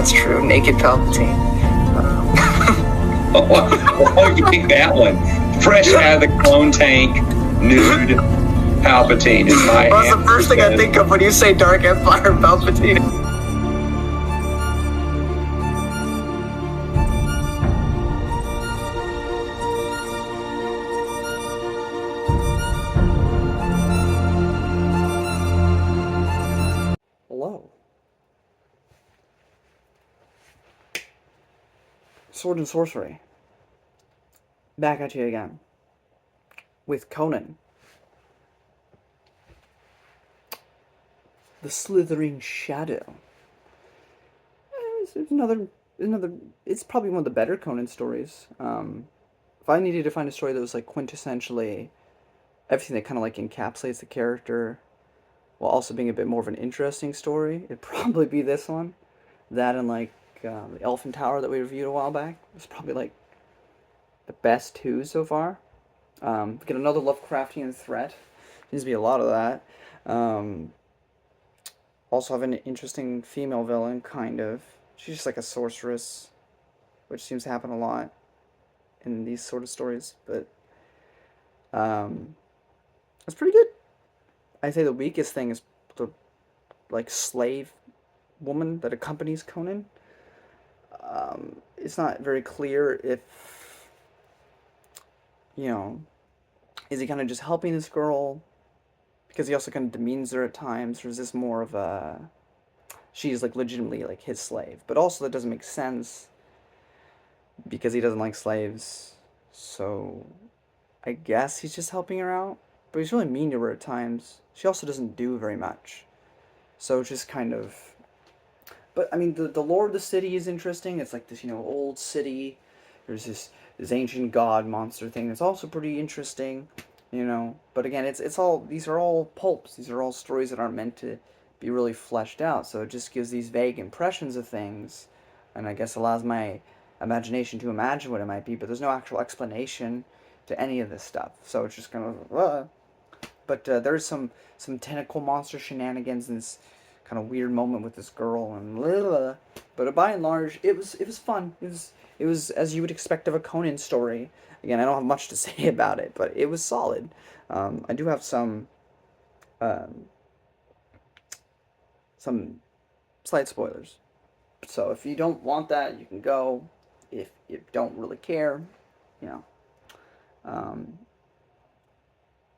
that's true. Naked Palpatine. Oh, you pick that one. Fresh out of the clone tank, nude Palpatine is my Well, that's the first thing I think of when you say Dark Empire Palpatine. Hello. Sword and Sorcery. Back at you again. With Conan. The Slithering Shadow. It's another. It's probably one of the better Conan stories. If I needed to find a story that was like quintessentially everything that kind of like encapsulates the character, while also being a bit more of an interesting story, it'd probably be this one. That and like the Elephant Tower that we reviewed a while back. It's probably like the best two so far. Get another Lovecraftian threat. Seems to be a lot of that. Also have an interesting female villain, kind of. She's just like a sorceress, which seems to happen a lot in these sort of stories. But it's pretty good. I'd say the weakest thing is the like slave woman that accompanies Conan. It's not very clear if, is he kind of just helping this girl because he also kind of demeans her at times, or is this more of a she's like legitimately like his slave? But also that doesn't make sense because he doesn't like slaves, so I guess he's just helping her out. But he's really mean to her at times. She also doesn't do very much, so it's just kind of. But I mean, the lore of the city is interesting. It's like this, old city. There's this ancient god monster thing that's also pretty interesting, But again, it's all these are all pulps. These are all stories that aren't meant to be really fleshed out. So it just gives these vague impressions of things, and I guess allows my imagination to imagine what it might be. But there's no actual explanation to any of this stuff. So it's just kind of. But there's some tentacle monster shenanigans in this kind of weird moment with this girl and but by and large it was fun. It was as you would expect of a Conan story. Again, I don't have much to say about it, but it was solid. I do have some slight spoilers, so if you don't want that, you can go. If you don't really care,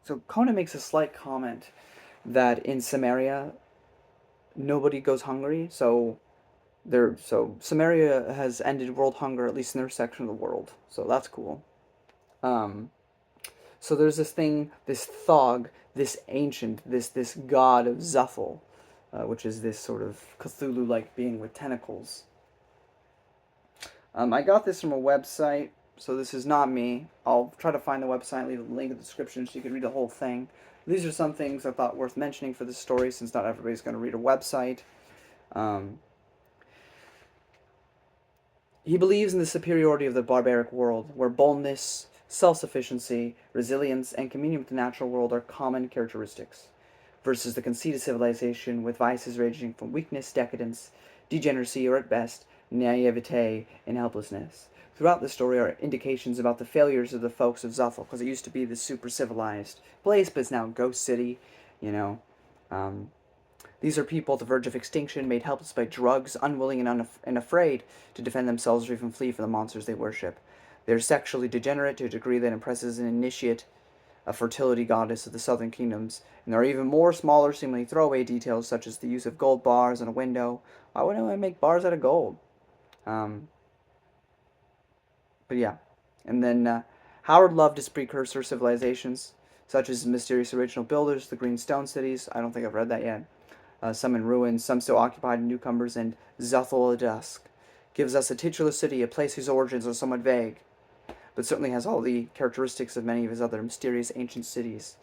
So Conan makes a slight comment that in Samaria nobody goes hungry, so Samaria has ended world hunger, at least in their section of the world. So that's cool. So there's this thing, this Thog, this ancient, this god of Zuthel, which is this sort of Cthulhu-like being with tentacles. I got this from a website, so this is not me. I'll try to find the website, leave a link in the description so you can read the whole thing. These are some things I thought worth mentioning for this story, since not everybody's going to read a website. He believes in the superiority of the barbaric world, where boldness, self-sufficiency, resilience, and communion with the natural world are common characteristics, versus the conceited civilization with vices ranging from weakness, decadence, degeneracy, or at best, naivete and helplessness. Throughout the story are indications about the failures of the folks of Zuthel, because it used to be this super civilized place, but it's now a ghost city, These are people at the verge of extinction, made helpless by drugs, unwilling and afraid to defend themselves or even flee from the monsters they worship. They are sexually degenerate to a degree that impresses an initiate, a fertility goddess of the southern kingdoms, and there are even more smaller, seemingly throwaway details, such as the use of gold bars on a window. Why wouldn't I make bars out of gold? But yeah. And then Howard loved his precursor civilizations, such as the mysterious original builders, the green stone cities. I don't think I've read that yet. Some in ruins, some still occupied by newcomers, and Zuthel at dusk gives us a titular city, a place whose origins are somewhat vague, but certainly has all the characteristics of many of his other mysterious ancient cities.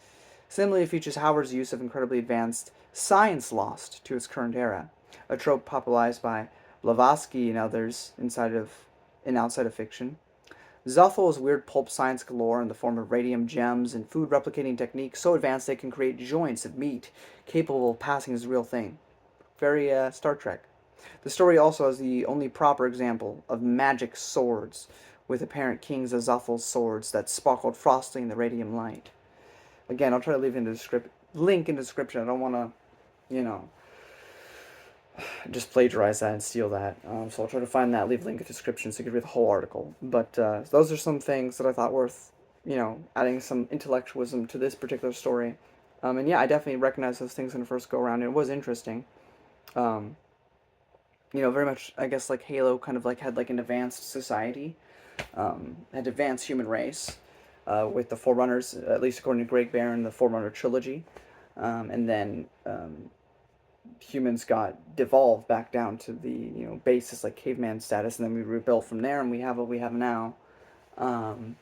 Similarly, it features Howard's use of incredibly advanced science lost to its current era, a trope popularized by Blavatsky and others outside of fiction. Zuthel is weird pulp science galore in the form of radium gems and food replicating techniques so advanced they can create joints of meat capable of passing as a real thing. Very Star Trek. The story also has the only proper example of magic swords, with apparent King Azathel's swords that sparkled frostily in the radiant light. Again, I'll try to leave in the link in the description. I don't want to, you know, just plagiarize that and steal that. So I'll try to find that, leave a link in the description so you can read the whole article. But those are some things that I thought worth, you know, adding some intellectualism to this particular story. And yeah, I definitely recognized those things in the first go around. It was interesting. You know, very much, I guess, like Halo kind of like had like an advanced society, had advanced human race, with the Forerunners, at least according to Greg Barron, the Forerunner trilogy. And then humans got devolved back down to the, you know, basis like caveman status, and then we rebuilt from there, and we have what we have now. And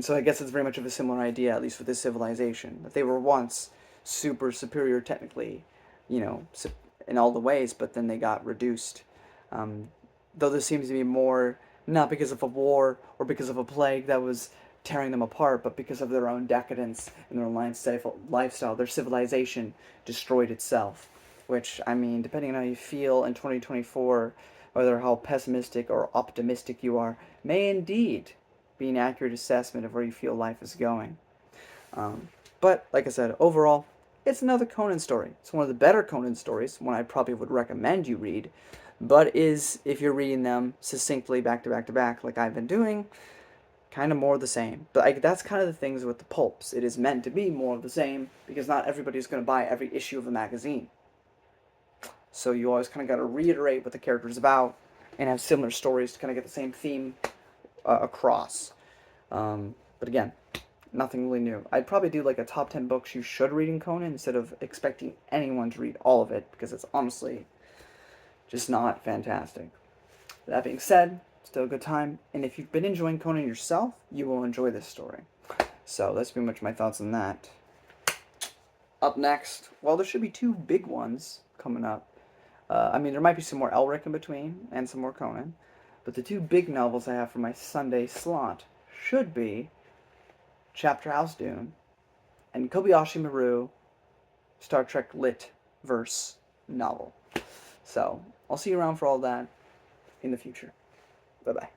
so I guess it's very much of a similar idea, at least with this civilization, that they were once super superior technically, you know, in all the ways, but then they got reduced. Though this seems to be more not because of a war or because of a plague that was tearing them apart, but because of their own decadence and their own lifestyle. Their civilization destroyed itself. Which, I mean, depending on how you feel in 2024, whether how pessimistic or optimistic you are, may indeed be an accurate assessment of where you feel life is going. But, like I said, overall, it's another Conan story. It's one of the better Conan stories, one I probably would recommend you read, but is, if you're reading them succinctly back to back to back, like I've been doing, kind of more of the same. But that's kind of the things with the pulps. It is meant to be more of the same, because not everybody's going to buy every issue of a magazine. So you always kind of got to reiterate what the character's about and have similar stories to kind of get the same theme across. But again, nothing really new. I'd probably do like a top 10 books you should read in Conan instead of expecting anyone to read all of it, because it's honestly just not fantastic. That being said, still a good time. And if you've been enjoying Conan yourself, you will enjoy this story. So that's pretty much my thoughts on that. Up next, well, there should be 2 big ones coming up. I mean, there might be some more Elric in between, and some more Conan. But the 2 big novels I have for my Sunday slot should be Chapter House Dune and Kobayashi Maru Star Trek Lit verse novel. So, I'll see you around for all that in the future. Bye-bye.